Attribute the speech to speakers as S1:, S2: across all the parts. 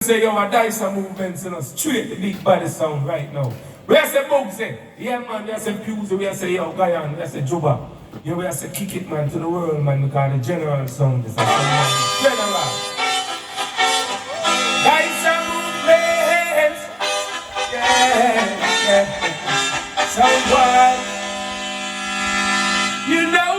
S1: Say yo, a dice a movements in a straight the big body sound right now. We have say Bugsy, yeah man, we have say Fuse, we have say yo Guyan, we have say Juba. Yeah, we have say kick it man to the world man, because the general sound is a general. Dice a movements, yeah. Someone, you know.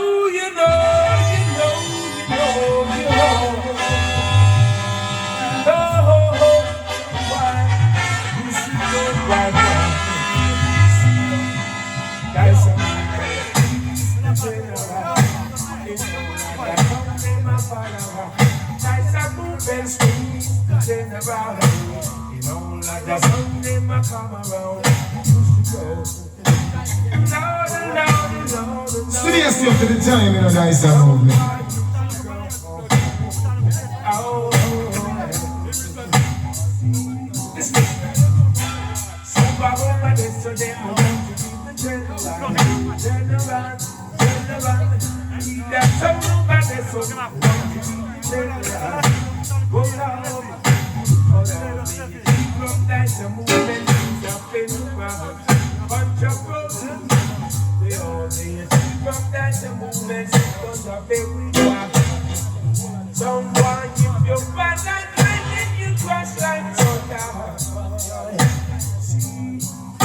S2: Seriously up to the time, you know, guys, that movement.
S1: Someone give your father